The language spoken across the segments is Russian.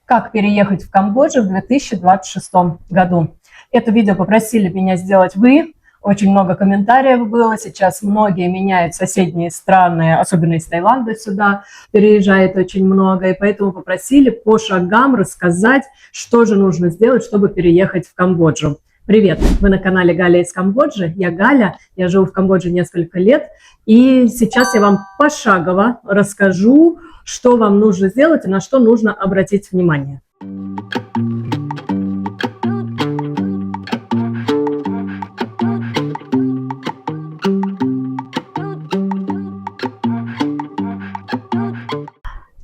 Как переехать в Камбоджу в 2026 году. Это видео попросили меня сделать вы. Очень много комментариев было. Сейчас многие меняют соседние страны, особенно из Таиланда сюда переезжает очень много. И поэтому попросили по шагам рассказать, что же нужно сделать, чтобы переехать в Камбоджу. Привет! Вы на канале Галя из Камбоджи. Я Галя, я живу в Камбодже несколько лет. И сейчас я вам пошагово расскажу, что вам нужно сделать и на что нужно обратить внимание.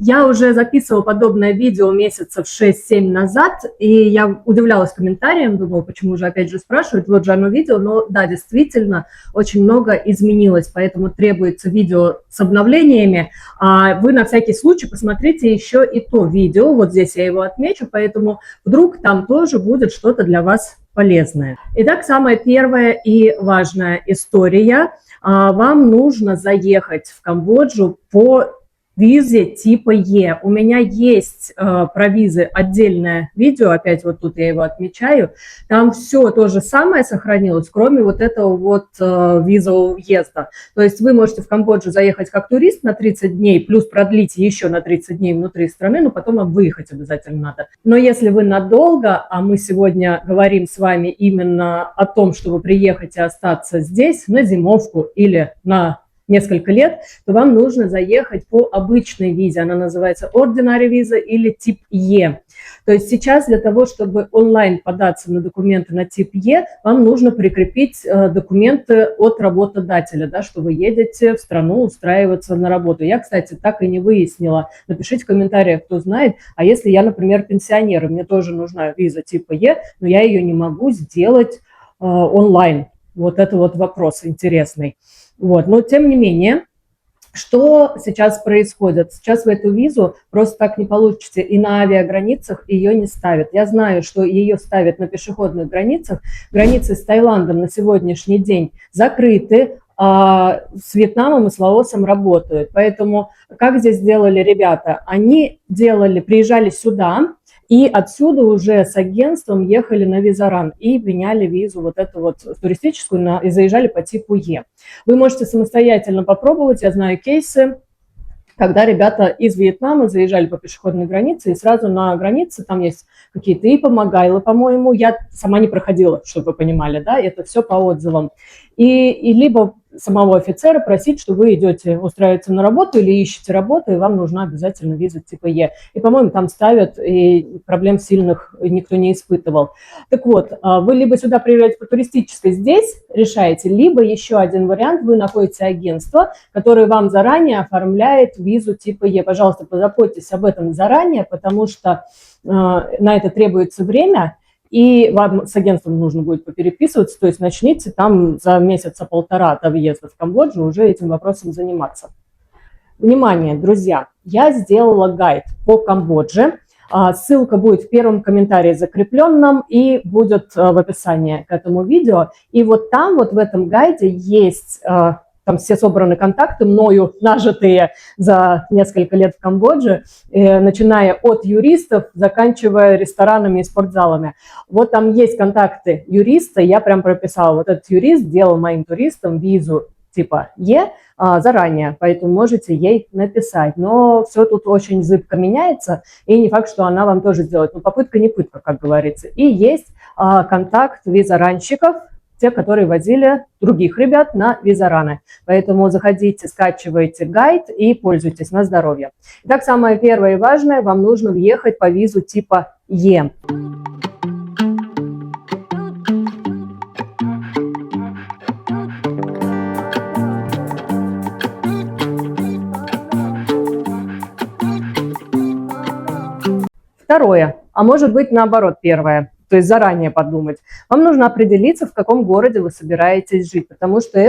Я уже записывала подобное видео месяцев 6-7 назад, и я удивлялась комментариям, думала, почему же опять же спрашивают, вот же оно видео, но да, действительно, очень много изменилось, поэтому требуется видео с обновлениями. Вы на всякий случай посмотрите еще и то видео, вот здесь я его отмечу, поэтому вдруг там тоже будет что-то для вас полезное. Итак, самая первая и важная история. Вам нужно заехать в Камбоджу по визе типа Е. У меня есть про визы отдельное видео, опять вот тут я его отмечаю. Там все то же самое сохранилось, кроме вот этого вот виза уезда. То есть вы можете в Камбоджу заехать как турист на 30 дней, плюс продлить еще на 30 дней внутри страны, но потом вам выехать обязательно надо. Но если вы надолго, а мы сегодня говорим с вами именно о том, чтобы приехать и остаться здесь на зимовку или на несколько лет, то вам нужно заехать по обычной визе. Она называется Ordinary виза или тип Е. То есть сейчас для того, чтобы онлайн податься на документы на тип Е, вам нужно прикрепить документы от работодателя, да, что вы едете в страну устраиваться на работу. Я, кстати, так и не выяснила. Напишите в комментариях, кто знает. А если я, например, пенсионер, и мне тоже нужна виза типа Е, но я ее не могу сделать онлайн. Вот это вот вопрос интересный. Вот. Но тем не менее, что сейчас происходит? Сейчас вы эту визу просто так не получите, и на авиаграницах ее не ставят. Я знаю, что ее ставят на пешеходных границах. Границы с Таиландом на сегодняшний день закрыты, а с Вьетнамом и с Лаосом работают. Поэтому как здесь делали ребята? Они приезжали сюда, и отсюда уже с агентством ехали на визаран и меняли визу вот эту вот туристическую и заезжали по типу Е. Вы можете самостоятельно попробовать, я знаю кейсы, когда ребята из Вьетнама заезжали по пешеходной границе, и сразу на границе там есть какие-то и помогайлы, по-моему, я сама не проходила, чтобы вы понимали, да, это все по отзывам. И либо самого офицера просить, что вы идете устраиваться на работу или ищете работу, и вам нужна обязательно виза типа Е. И, по-моему, там ставят, и проблем сильных никто не испытывал. Так вот, вы либо сюда приезжаете по туристической, здесь решаете, либо еще один вариант, вы находите агентство, которое вам заранее оформляет визу типа Е. Пожалуйста, позаботьтесь об этом заранее, потому что на это требуется время, и вам с агентством нужно будет попереписываться, то есть начните там за месяца полтора до въезда в Камбоджу уже этим вопросом заниматься. Внимание, друзья, я сделала гайд по Камбодже, ссылка будет в первом комментарии закрепленном и будет в описании к этому видео. И вот там, вот в этом гайде есть... Там все собраны контакты, мною нажитые за несколько лет в Камбодже, начиная от юристов, заканчивая ресторанами и спортзалами. Вот там есть контакты юриста, я прям прописала, вот этот юрист делал моим туристам визу типа Е заранее, поэтому можете ей написать. Но все тут очень зыбко меняется, и не факт, что она вам тоже сделает. Но попытка не пытка, как говорится. И есть контакт визаранщиков, те, которые возили других ребят на визараны. Поэтому заходите, скачивайте гайд и пользуйтесь на здоровье. Итак, самое первое и важное, вам нужно въехать по визу типа Е. Второе, а может быть наоборот первое. То есть заранее подумать. Вам нужно определиться, в каком городе вы собираетесь жить, потому что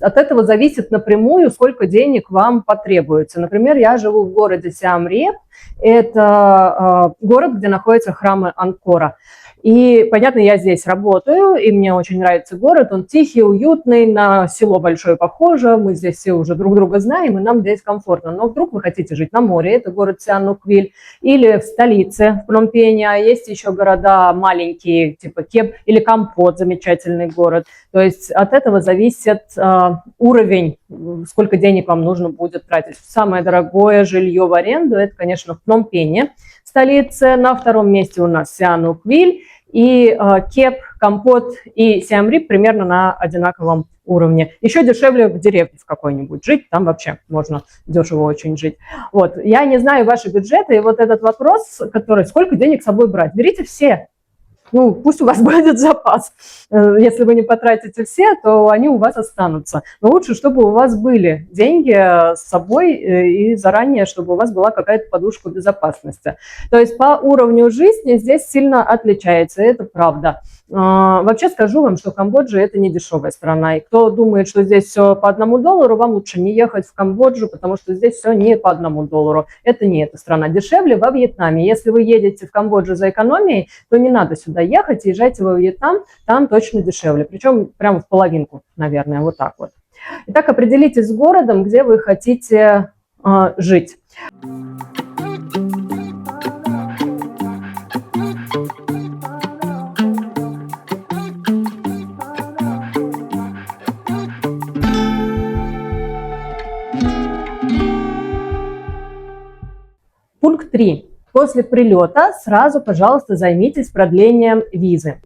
от этого зависит напрямую, сколько денег вам потребуется. Например, я живу в городе Сиам Риэп, Это город, где находятся храмы Анкора. И, понятно, я здесь работаю, и мне очень нравится город. Он тихий, уютный, на село большое похоже. Мы здесь все уже друг друга знаем, и нам здесь комфортно. Но вдруг вы хотите жить на море, это город Сианнуквиль, или в столице, в Пномпене. А есть еще города маленькие, типа Кеп или Кампот, замечательный город. То есть от этого зависит уровень, сколько денег вам нужно будет тратить. Самое дорогое жилье в аренду, это, конечно, в Пномпене, столице. На втором месте у нас Сианнуквиль. И Кеп, Кампот и Сиам-Рип примерно на одинаковом уровне. Еще дешевле в деревне в какой-нибудь жить, там вообще можно дешево очень жить. Вот. Я не знаю ваши бюджеты, и вот этот вопрос, который, сколько денег с собой брать, берите все. Ну, пусть у вас будет запас. Если вы не потратите все, то они у вас останутся. Но лучше, чтобы у вас были деньги с собой и заранее, чтобы у вас была какая-то подушка безопасности. То есть по уровню жизни здесь сильно отличается, это правда. Вообще скажу вам, что Камбоджа – это не дешевая страна. И кто думает, что здесь все по $1, вам лучше не ехать в Камбоджу, потому что здесь все не по $1. Это не эта страна. Дешевле во Вьетнаме. Если вы едете в Камбоджу за экономией, то не надо сюда ехать, езжайте во Вьетнам, там точно дешевле. Причем прямо в половинку, наверное, вот так вот. Итак, определитесь с городом, где вы хотите жить. Пункт 3. После прилета сразу, пожалуйста, займитесь продлением визы.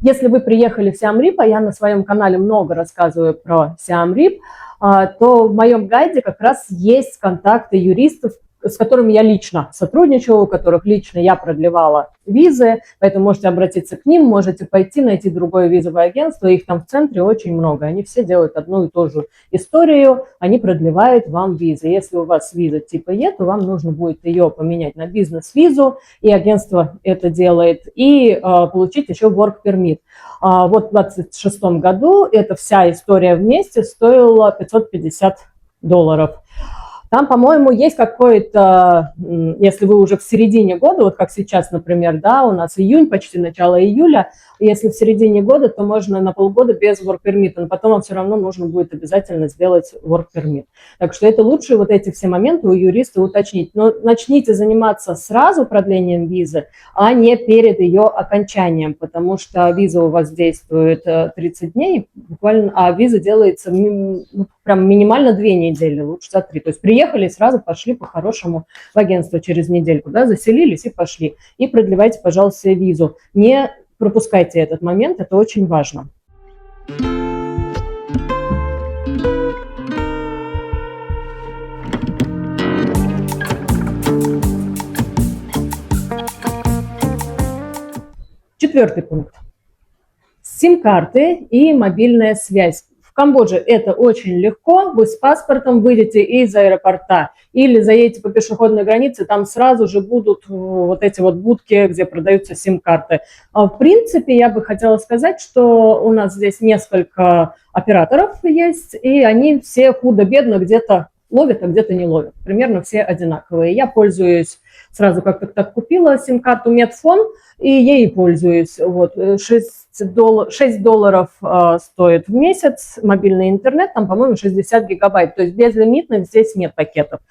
Если вы приехали в Сиам-Рип, а я на своем канале много рассказываю про Сиам-Рип, то в моем гайде как раз есть контакты юристов, с которыми я лично сотрудничала, у которых лично я продлевала визы, поэтому можете обратиться к ним, можете пойти найти другое визовое агентство, их там в центре очень много, они все делают одну и ту же историю, они продлевают вам визы. Если у вас виза типа Е, то вам нужно будет ее поменять на бизнес-визу, и агентство это делает, и получить еще work permit. Вот в 2026 году эта вся история вместе стоила $550. Там, по-моему, есть какой-то, если вы уже в середине года, вот как сейчас, например, да, у нас июнь, почти начало июля, если в середине года, то можно на полгода без work permit, но потом вам все равно нужно будет обязательно сделать work permit. Так что это лучше вот эти все моменты у юриста уточнить. Но начните заниматься сразу продлением визы, а не перед ее окончанием, потому что виза у вас действует 30 дней, буквально, а виза делается прям минимально 2 недели, лучше за 3. То есть приехали и сразу пошли по-хорошему в агентство через недельку, да, заселились и пошли. И продлевайте, пожалуйста, визу. Не пропускайте этот момент, это очень важно. Четвертый пункт. Сим-карты и мобильная связь. В Камбодже это очень легко. Вы с паспортом выйдете из аэропорта или заедете по пешеходной границе, там сразу же будут вот эти вот будки, где продаются сим-карты. В принципе, я бы хотела сказать, что у нас здесь несколько операторов есть, и они все худо-бедно где-то ловят, а где-то не ловят. Примерно все одинаковые. Я пользуюсь, сразу как-то так купила сим-карту Медфон, и ей пользуюсь. Вот, $6 стоит в месяц мобильный интернет, там, по-моему, 60 гигабайт. То есть безлимитных здесь нет пакетов.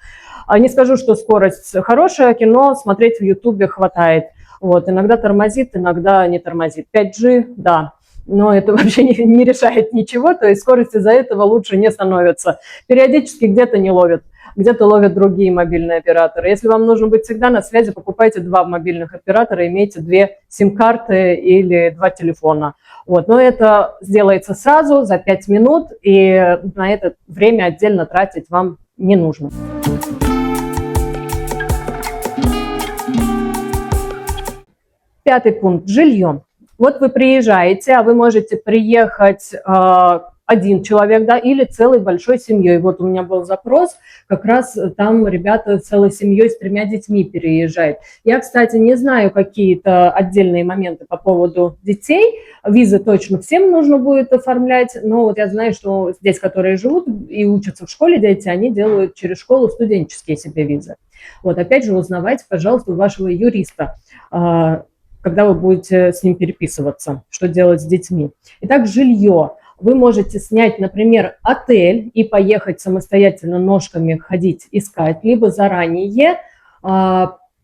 Не скажу, что скорость хорошая, кино смотреть в Ютубе хватает. Вот, иногда тормозит, иногда не тормозит. 5G, да. Но это вообще не решает ничего, то есть скорость из-за этого лучше не становится. Периодически где-то не ловят, где-то ловят другие мобильные операторы. Если вам нужно быть всегда на связи, покупайте 2 мобильных оператора, имейте 2 сим-карты или 2 телефона. Вот. Но это сделается сразу, за 5 минут, и на это время отдельно тратить вам не нужно. Пятый пункт – жилье. Вот вы приезжаете, а вы можете приехать один человек, да, или целой большой семьей. Вот у меня был запрос, как раз там ребята целой семьей с 3 детьми переезжают. Я, кстати, не знаю какие-то отдельные моменты по поводу детей. Визы точно всем нужно будет оформлять, но вот я знаю, что здесь, которые живут и учатся в школе дети, они делают через школу студенческие себе визы. Вот, опять же, узнавайте, пожалуйста, у вашего юриста, когда вы будете с ним переписываться, что делать с детьми. Итак, жилье. Вы можете снять, например, отель и поехать самостоятельно ножками ходить, искать, либо заранее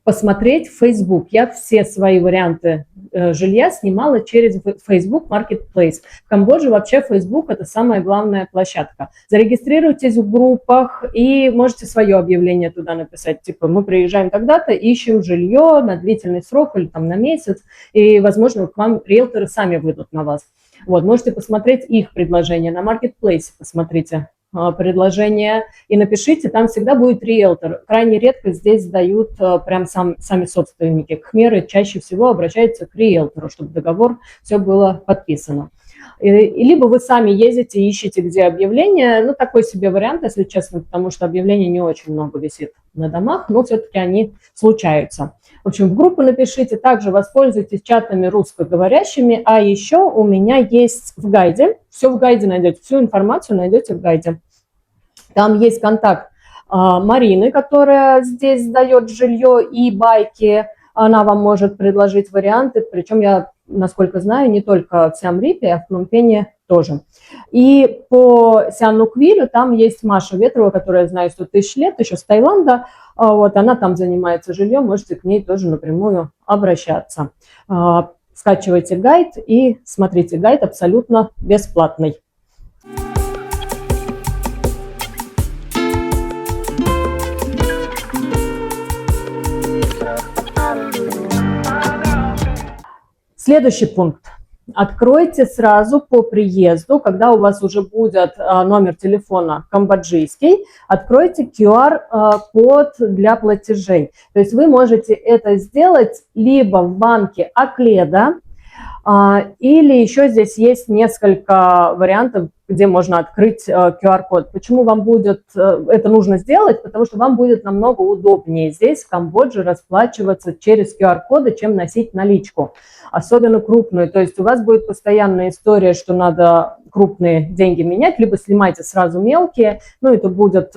посмотреть в Facebook. Я все свои варианты жилья снимала через Facebook Marketplace. В Камбодже вообще Facebook – это самая главная площадка. Зарегистрируйтесь в группах и можете свое объявление туда написать. Типа, мы приезжаем тогда-то, ищем жилье на длительный срок или там на месяц, и, возможно, к вам риэлторы сами выйдут на вас. Вот, можете посмотреть их предложения. На Marketplace посмотрите предложение и напишите, там всегда будет риэлтор. Крайне редко здесь дают прям сами собственники. Кхмеры чаще всего обращаются к риэлтору, чтобы договор все было подписано. Либо вы сами ездите и ищете, где объявления. Ну, такой себе вариант, если честно, потому что объявлений не очень много висит на домах, но все-таки они случаются. В общем, в группу напишите, также воспользуйтесь чатами русскоговорящими, а еще у меня есть в гайде, все в гайде найдете, всю информацию найдете в гайде. Там есть контакт Марины, которая здесь сдает жилье и байки, она вам может предложить варианты, причем я, насколько знаю, не только в Сиам-Рипе, а в Пномпене тоже. И по Сиан-Нуквилю там есть Маша Ветрова, которая, я знаю, 100 тысяч лет, еще с Таиланда. Вот, она там занимается жильем, можете к ней тоже напрямую обращаться. Скачивайте гайд и смотрите, гайд абсолютно бесплатный. Следующий пункт. Откройте сразу по приезду, когда у вас уже будет номер телефона камбоджийский, откройте QR-код для платежей. То есть вы можете это сделать либо в банке Акледа, или еще здесь есть несколько вариантов, где можно открыть QR-код. Почему вам будет это нужно сделать? Потому что вам будет намного удобнее здесь, в Камбодже, расплачиваться через QR-коды, чем носить наличку, особенно крупную. То есть у вас будет постоянная история, что надо крупные деньги менять, либо снимайте сразу мелкие, ну это будет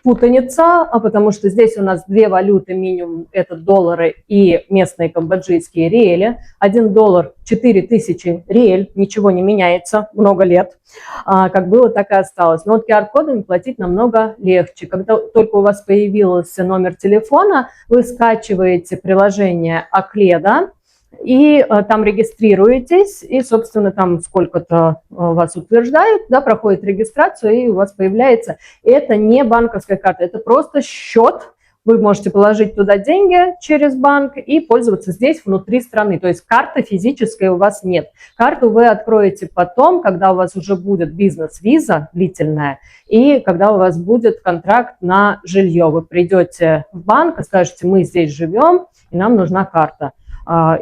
путаница, потому что здесь у нас две валюты минимум, это доллары и местные камбоджийские риэли. 1 доллар 4000 риэль, ничего не меняется много лет, как было, так и осталось. Но вот QR-кодами платить намного легче. Когда только у вас появился номер телефона, вы скачиваете приложение Акледа, и там регистрируетесь, и, собственно, там сколько-то вас утверждают, да, проходит регистрацию, и у вас появляется, это не банковская карта, это просто счет, вы можете положить туда деньги через банк и пользоваться здесь внутри страны, то есть карты физической у вас нет. Карту вы откроете потом, когда у вас уже будет бизнес-виза длительная, и когда у вас будет контракт на жилье. Вы придете в банк и скажете, мы здесь живем, и нам нужна карта.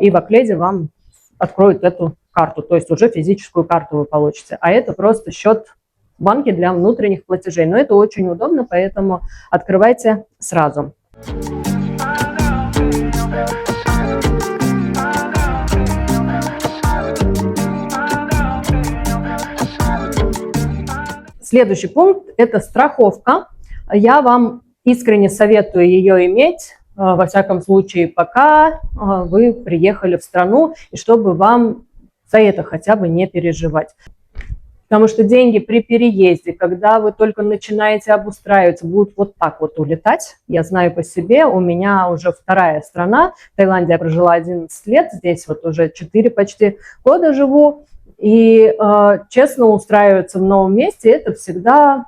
И в Акледе вам откроют эту карту, то есть уже физическую карту вы получите. А это просто счет в банке для внутренних платежей. Но это очень удобно, поэтому открывайте сразу. Следующий пункт – это страховка. Я вам искренне советую ее иметь. Во всяком случае, пока вы приехали в страну, и чтобы вам за это хотя бы не переживать. Потому что деньги при переезде, когда вы только начинаете обустраиваться, будут вот так вот улетать. Я знаю по себе, у меня уже вторая страна. В Таиланде я прожила 11 лет, здесь вот уже 4 почти года живу. И честно, устраиваться в новом месте – это всегда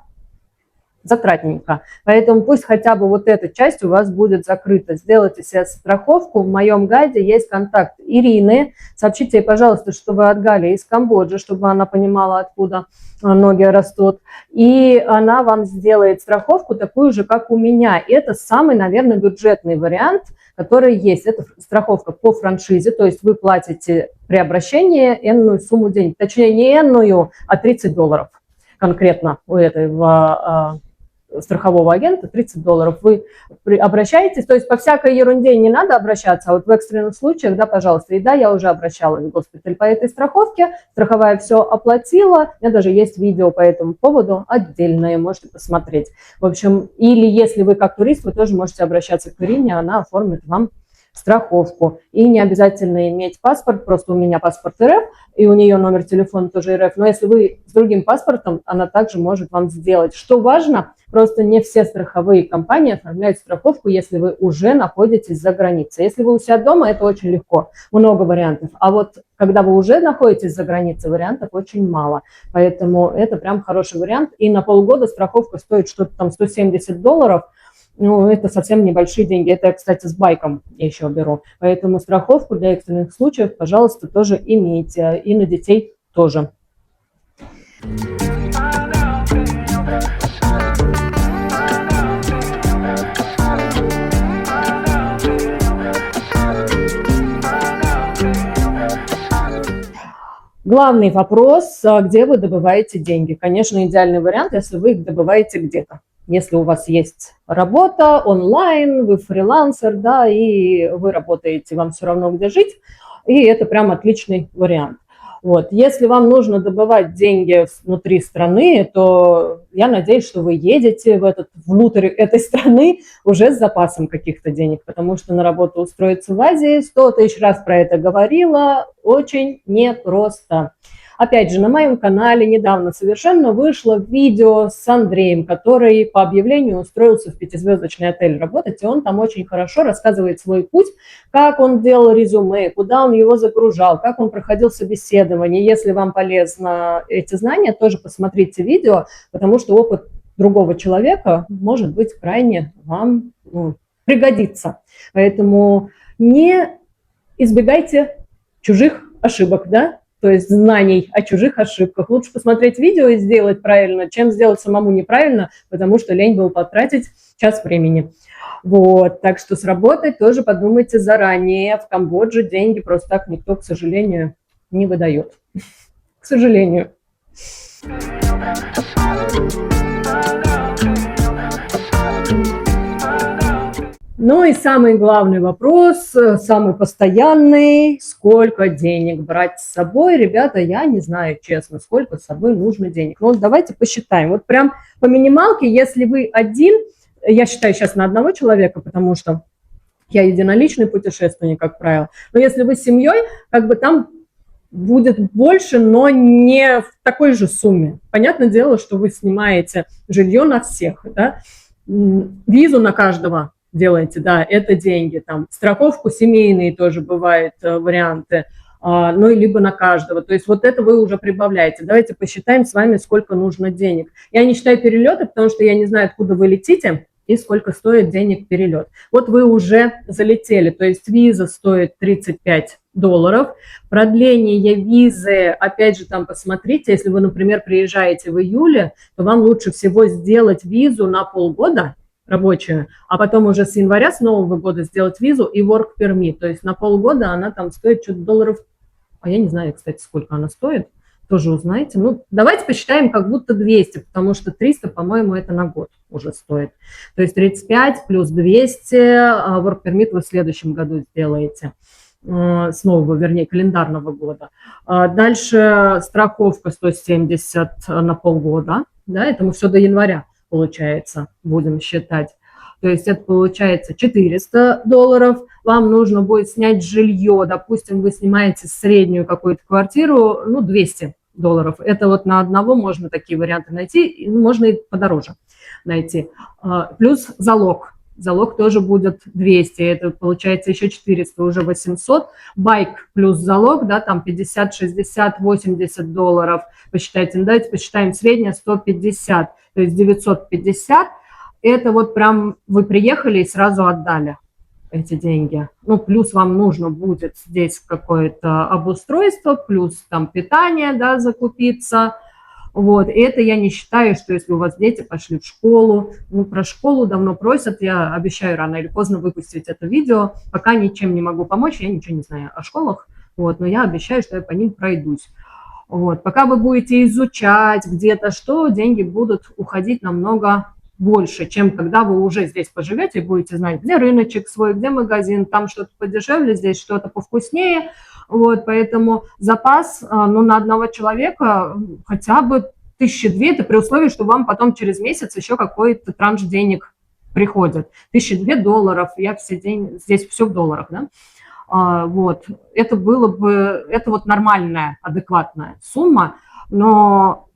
затратненько. Поэтому пусть хотя бы вот эта часть у вас будет закрыта. Сделайте себе страховку. В моем гайде есть контакт Ирины. Сообщите ей, пожалуйста, что вы от Гали из Камбоджи, чтобы она понимала, откуда ноги растут. И она вам сделает страховку такую же, как у меня. Это самый, наверное, бюджетный вариант, который есть. Это страховка по франшизе, то есть вы платите при обращении энную сумму денег. Точнее, не энную, а $30 конкретно у этого страхового агента $30. Вы обращаетесь, то есть по всякой ерунде не надо обращаться, а вот в экстренных случаях, да, пожалуйста. И да, я уже обращалась в госпиталь по этой страховке, страховая все оплатила, у меня даже есть видео по этому поводу отдельное, можете посмотреть. В общем, или если вы как турист, вы тоже можете обращаться к Ирине, она оформит вам страховку. И не обязательно иметь паспорт, просто у меня паспорт РФ, и у нее номер телефона тоже РФ, но если вы с другим паспортом, она также может вам сделать. Что важно, просто не все страховые компании оформляют страховку, если вы уже находитесь за границей. Если вы у себя дома, это очень легко, много вариантов. А вот когда вы уже находитесь за границей, вариантов очень мало. Поэтому это прям хороший вариант. И на полгода страховка стоит что-то там $170, ну, это совсем небольшие деньги. Это я, кстати, с байком еще беру. Поэтому страховку для экстренных случаев, пожалуйста, тоже имейте. И на детей тоже. Главный вопрос, где вы добываете деньги. Конечно, идеальный вариант, если вы их добываете где-то. Если у вас есть работа онлайн, вы фрилансер, да, и вы работаете, вам все равно где жить, и это прям отличный вариант. Вот. Если вам нужно добывать деньги внутри страны, то я надеюсь, что вы едете внутрь этой страны уже с запасом каких-то денег, потому что на работу устроиться в Азии, 100 тысяч раз про это говорила, очень непросто. Опять же, на моем канале недавно совершенно вышло видео с Андреем, который по объявлению устроился в 5-звездочный отель работать, и он там очень хорошо рассказывает свой путь, как он делал резюме, куда он его загружал, как он проходил собеседование. Если вам полезны эти знания, тоже посмотрите видео, потому что опыт другого человека может быть крайне вам пригодится. Поэтому не избегайте чужих ошибок, да? То есть знаний о чужих ошибках. Лучше посмотреть видео и сделать правильно, чем сделать самому неправильно, потому что лень было потратить час времени. Вот, так что сработать тоже подумайте заранее. В Камбодже деньги просто так никто, к сожалению, не выдает. К сожалению. Ну и самый главный вопрос, самый постоянный, сколько денег брать с собой. Ребята, я не знаю, честно, сколько с собой нужно денег. Ну, давайте посчитаем. Вот прям по минималке, если вы один, я считаю сейчас на одного человека, потому что я единоличный путешественник, как правило. Но если вы с семьей, как бы там будет больше, но не в такой же сумме. Понятное дело, что вы снимаете жилье на всех, да? Визу на каждого делаете, да, это деньги, там, страховку семейные тоже бывают варианты, ну, и либо на каждого, то есть вот это вы уже прибавляете. Давайте посчитаем с вами, сколько нужно денег. Я не считаю перелеты, потому что я не знаю, откуда вы летите и сколько стоит денег перелет. Вот вы уже залетели, то есть виза стоит $35, продление визы, опять же, там посмотрите, если вы, например, приезжаете в июле, то вам лучше всего сделать визу на полгода, рабочую, а потом уже с января, с Нового года сделать визу и work permit, то есть на полгода она там стоит что-то долларов, а я не знаю, кстати, сколько она стоит, тоже узнаете. Ну, давайте посчитаем как будто 200, потому что 300, по-моему, это на год уже стоит. То есть 35 плюс 200, work permit вы в следующем году сделаете, с нового, вернее, календарного года. Дальше страховка 170 на полгода, да, это мы все до января, получается, будем считать. То есть это получается $400. Вам нужно будет снять жилье. Допустим, вы снимаете среднюю какую-то квартиру, ну, $200. Это вот на одного можно такие варианты найти, можно и подороже найти. Плюс залог. Залог тоже будет 200, это получается еще 400, уже 800. Байк плюс залог, да, там 50, 60, $80. Посчитайте, ну, давайте посчитаем среднее 150, то есть 950. Это вот прям вы приехали и сразу отдали эти деньги. Ну, плюс вам нужно будет здесь какое-то обустройство, плюс там питание, да, закупиться. Вот, и это я не считаю, что если у вас дети пошли в школу, ну, про школу давно просят, я обещаю рано или поздно выпустить это видео, пока ничем не могу помочь, я ничего не знаю о школах, вот, но я обещаю, что я по ним пройдусь. Вот, пока вы будете изучать где-то что, деньги будут уходить намного больше, чем когда вы уже здесь поживете и будете знать, где рыночек свой, где магазин, там что-то подешевле, здесь что-то повкуснее. Вот, поэтому запас, ну, на одного человека хотя бы 1002, это при условии, что вам потом через месяц еще какой-то транш денег приходит. 1002 долларов, я все день, здесь все в долларах, да? Вот, это было бы, это вот нормальная, адекватная сумма, но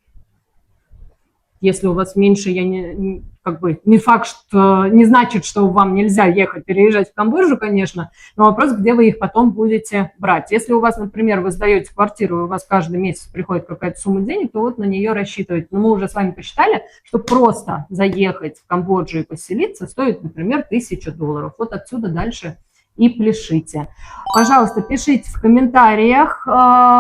если у вас меньше, я как бы не факт, что не значит, что вам нельзя ехать, переезжать в Камбоджу, конечно, но вопрос, где вы их потом будете брать. Если у вас, например, вы сдаете квартиру, и у вас каждый месяц приходит какая-то сумма денег, то вот на нее рассчитывать. Но мы уже с вами посчитали, что просто заехать в Камбоджу и поселиться стоит, например, 1000 долларов. Вот отсюда дальше и пишите. Пожалуйста, пишите в комментариях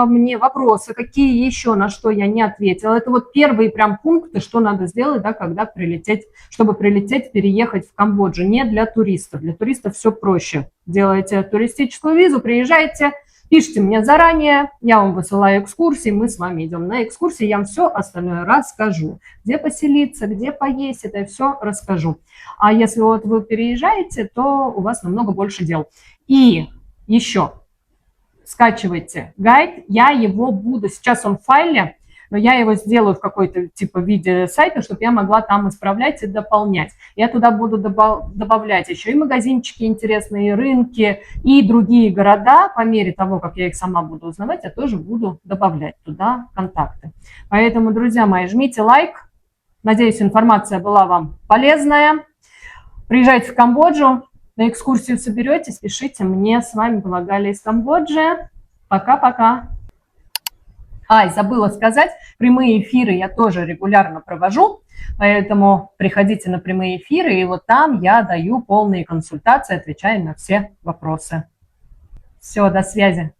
мне вопросы, какие еще, на что я не ответила. Это вот первые прям пункты, что надо сделать, да, когда прилететь, чтобы прилететь, переехать в Камбоджу. Не для туристов. Для туристов все проще. Делаете туристическую визу, приезжаете, пишите мне заранее, я вам высылаю экскурсии, мы с вами идем на экскурсии, я вам все остальное расскажу. Где поселиться, где поесть, это я все расскажу. А если вот вы переезжаете, то у вас намного больше дел. И еще скачивайте гайд, я его буду, сейчас он в файле, но я его сделаю в какой-то типа виде сайта, чтобы я могла там исправлять и дополнять. Я туда буду добавлять еще и магазинчики интересные, и рынки, и другие города. По мере того, как я их сама буду узнавать, я тоже буду добавлять туда контакты. Поэтому, друзья мои, жмите лайк. Надеюсь, информация была вам полезная. Приезжайте в Камбоджу, на экскурсию соберетесь, пишите мне. С вами была Галя из Камбоджи. Пока-пока. Забыла сказать, прямые эфиры я тоже регулярно провожу, поэтому приходите на прямые эфиры, и вот там я даю полные консультации, отвечаю на все вопросы. Все, до связи.